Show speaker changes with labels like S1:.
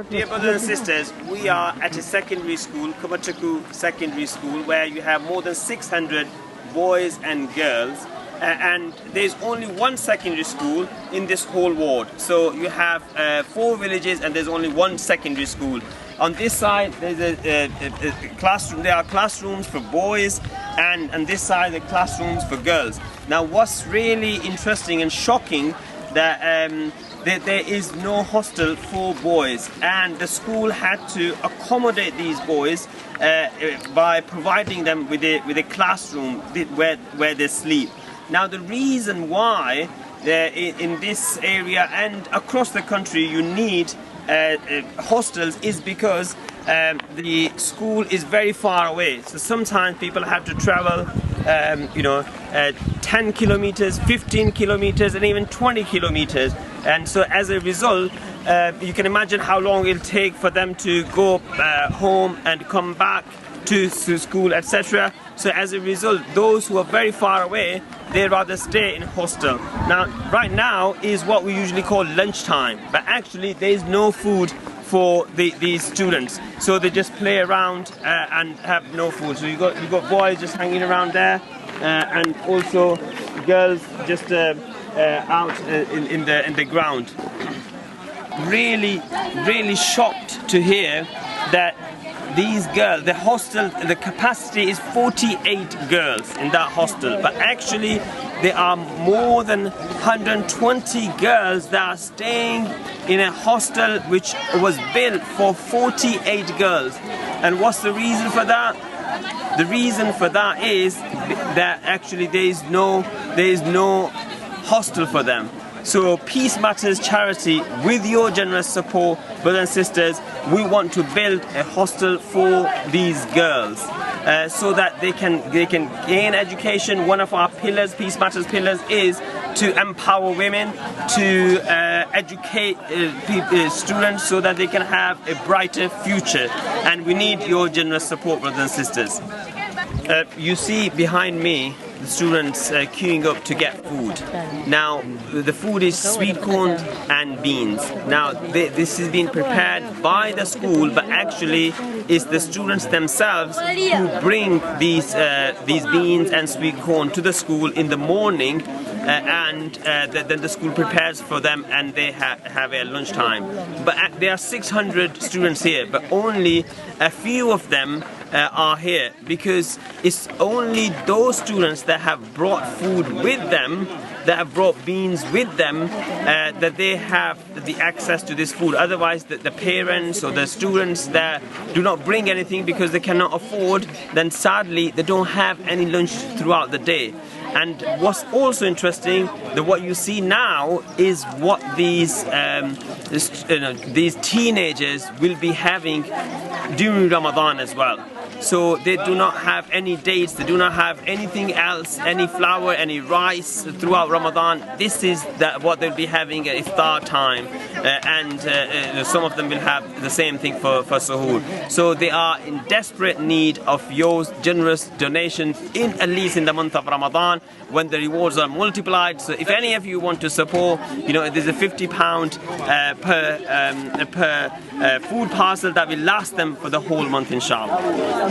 S1: Dear brothers and sisters, we are at a secondary school, Kumataku Secondary School, where you have more than 600 boys and girls, and there's only one secondary school in this whole ward. So you have 4 villages and there's only one secondary school. On this side there's a classroom. There are classrooms for boys, and on this side the classrooms for girls. Now what's really interesting and shocking that there is no hostel for boys, and the school had to accommodate these boys by providing them with a classroom where they sleep. Now the reason why in this area and across the country you need hostels is because the school is very far away. So sometimes people have to travel 10 kilometers, 15 kilometers and even 20 kilometers, and so as a result you can imagine how long it'll take for them to go home and come back to school, etc. So as a result, those who are very far away, they rather stay in hostel. Now right now is what we usually call lunchtime, but actually there is no food for these students, so they just play around and have no food. So you got boys just hanging around there, and also girls just out in the ground. Really shocked to hear that these girls, the hostel, the capacity is 48 girls in that hostel, but actually there are more than 120 girls that are staying in a hostel which was built for 48 girls. And what's the reason for that? The reason for that is that actually there is no hostel for them. So Peace Matters charity, with your generous support, brothers and sisters, we want to build a hostel for these girls so that they can gain education. One of our pillars, Peace Matters pillars, is to empower women, to educate students so that they can have a brighter future. And we need your generous support, brothers and sisters. You see behind me the students queuing up to get food. Now the food is sweet corn and beans. Now this is being prepared by the school, but actually it's the students themselves who bring these beans and sweet corn to the school in the morning, and then the school prepares for them and they have a lunchtime. But there are 600 students here, but only a few of them are here because it's only those students that have brought food with them, that have brought beans with them, that they have the access to this food. Otherwise the parents or the students that do not bring anything because they cannot afford, then sadly they don't have any lunch throughout the day. And what's also interesting, that what you see now is what these teenagers will be having during Ramadan as well. So they do not have any dates, they do not have anything else, any flour, any rice throughout Ramadan. This is what they'll be having at iftar time, and some of them will have the same thing for suhoor. So they are in desperate need of your generous donations, at least in the month of Ramadan, when the rewards are multiplied. So if any of you want to support, there's a £50 per food parcel that will last them for the whole month, inshallah.